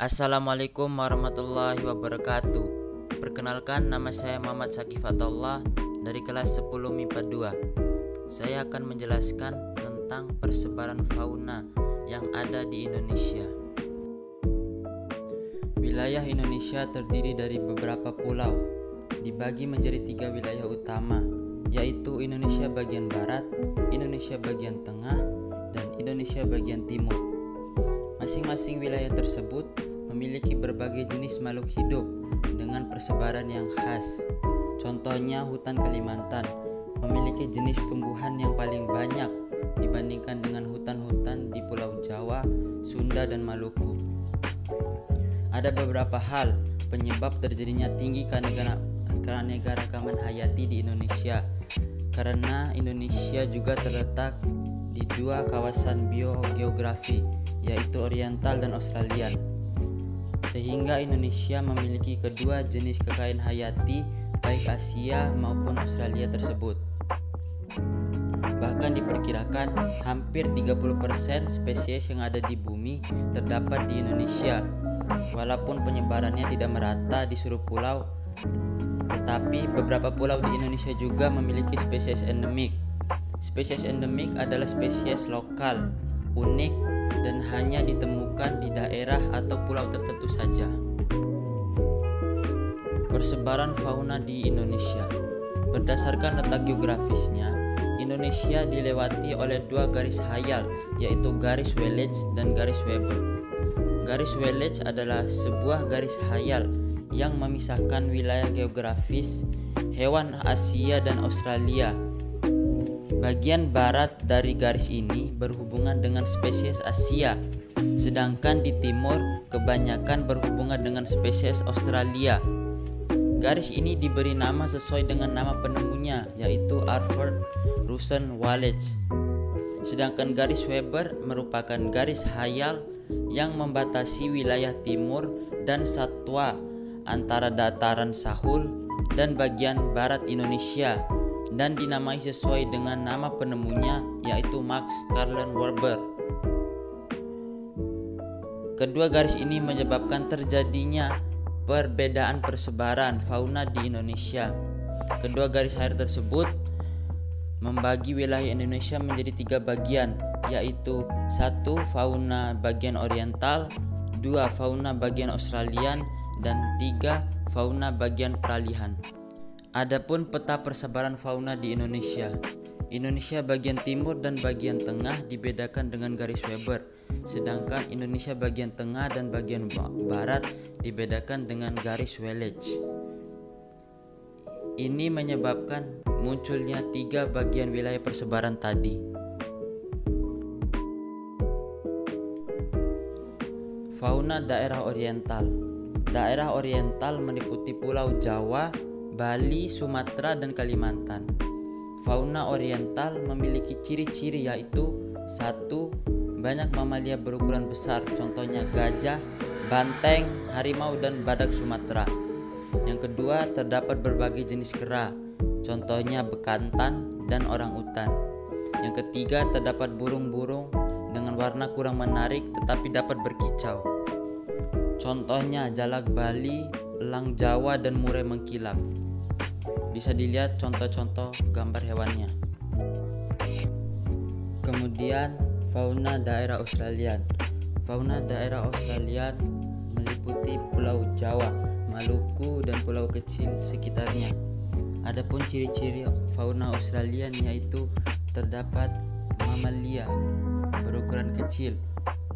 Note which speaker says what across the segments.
Speaker 1: Assalamualaikum warahmatullahi wabarakatuh. Perkenalkan, nama saya Muhammad Sakifatullah dari kelas 10 MIPA 2. Saya akan menjelaskan tentang persebaran fauna yang ada di Indonesia. Wilayah Indonesia terdiri dari beberapa pulau, dibagi menjadi 3 wilayah utama, yaitu Indonesia bagian barat, Indonesia bagian tengah, dan Indonesia bagian timur. Masing-masing wilayah tersebut memiliki berbagai jenis makhluk hidup dengan persebaran yang khas. Contohnya, hutan Kalimantan memiliki jenis tumbuhan yang paling banyak dibandingkan dengan hutan-hutan di Pulau Jawa, Sunda, dan Maluku. Ada beberapa hal penyebab terjadinya tinggi keanekaragaman hayati di Indonesia, karena Indonesia juga terletak di 2 kawasan biogeografi, yaitu Oriental dan Australian, sehingga Indonesia memiliki kedua jenis kekayaan hayati baik Asia maupun Australia tersebut. Bahkan diperkirakan hampir 30% spesies yang ada di bumi terdapat di Indonesia. Walaupun penyebarannya tidak merata di seluruh pulau, tetapi beberapa pulau di Indonesia juga memiliki spesies endemik. Spesies endemik adalah spesies lokal, unik, dan hanya ditemukan di daerah atau pulau tertentu saja. Persebaran fauna di Indonesia. Berdasarkan letak geografisnya, Indonesia dilewati oleh 2 garis hayal, yaitu garis Wallace dan garis Weber. Garis Wallace adalah sebuah garis hayal yang memisahkan wilayah geografis hewan Asia dan Australia. Bagian barat dari garis ini berhubungan dengan spesies Asia, sedangkan di timur kebanyakan berhubungan dengan spesies Australia. Garis ini diberi nama sesuai dengan nama penemunya, yaitu Arthur Russel Wallace. Sedangkan garis Weber merupakan garis hayal yang membatasi wilayah timur dan satwa antara dataran Sahul dan bagian barat Indonesia, dan dinamai sesuai dengan nama penemunya, yaitu Max Carlen Weber. Kedua garis ini menyebabkan terjadinya perbedaan persebaran fauna di Indonesia. Kedua garis hayal tersebut membagi wilayah Indonesia menjadi 3 bagian, yaitu 1. Fauna bagian oriental, 2. Fauna bagian Australian, dan 3. Fauna bagian peralihan. Adapun peta persebaran fauna di Indonesia. Indonesia bagian timur dan bagian tengah dibedakan dengan garis Weber, sedangkan Indonesia bagian tengah dan bagian barat dibedakan dengan garis Wallace. Ini menyebabkan munculnya 3 bagian wilayah persebaran tadi. Fauna daerah oriental. Daerah oriental meliputi Pulau Jawa, Bali, Sumatera, dan Kalimantan. Fauna oriental memiliki ciri-ciri, yaitu 1. Banyak mamalia berukuran besar, contohnya gajah, banteng, harimau, dan badak Sumatera. Yang kedua, terdapat berbagai jenis kera, contohnya bekantan dan orangutan. Yang ketiga, terdapat burung-burung dengan warna kurang menarik tetapi dapat berkicau, contohnya jalak Bali, elang Jawa, dan murai mengkilap. Bisa dilihat contoh-contoh gambar hewannya. Kemudian fauna daerah Australian. Fauna daerah Australian meliputi Pulau Jawa, Maluku, dan pulau kecil sekitarnya. Adapun ciri-ciri fauna Australian yaitu terdapat mamalia berukuran kecil,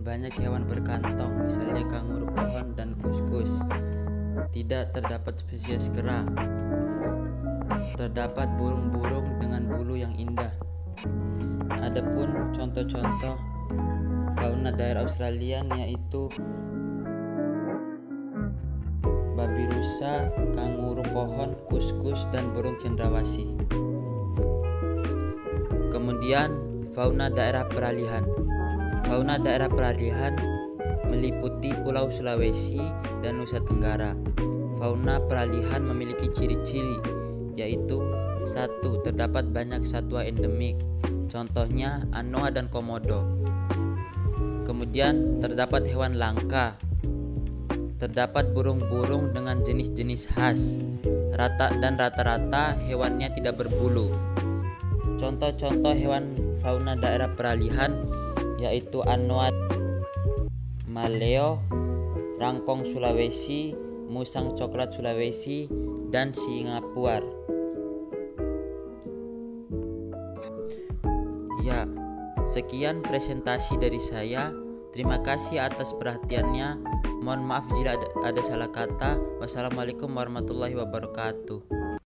Speaker 1: banyak hewan berkantong, misalnya kanguru pohon dan kuskus. Tidak terdapat spesies kera. Terdapat burung-burung dengan bulu yang indah. Adapun contoh-contoh fauna daerah Australian yaitu babi rusa, kanguru pohon, kuskus, dan burung cendrawasih. Kemudian fauna daerah peralihan. Fauna daerah peralihan meliputi Pulau Sulawesi dan Nusa Tenggara. Fauna peralihan memiliki ciri-ciri, yaitu 1. Terdapat banyak satwa endemik, contohnya anoa dan komodo. Kemudian terdapat hewan langka, Terdapat burung-burung dengan jenis-jenis khas. Rata-rata hewannya tidak berbulu. Contoh-contoh hewan fauna daerah peralihan yaitu anoa, maleo, rangkong Sulawesi, musang coklat Sulawesi, dan singa puar. Ya, sekian presentasi dari saya. Terima kasih atas perhatiannya. Mohon maaf jika ada salah kata. Wassalamualaikum warahmatullahi wabarakatuh.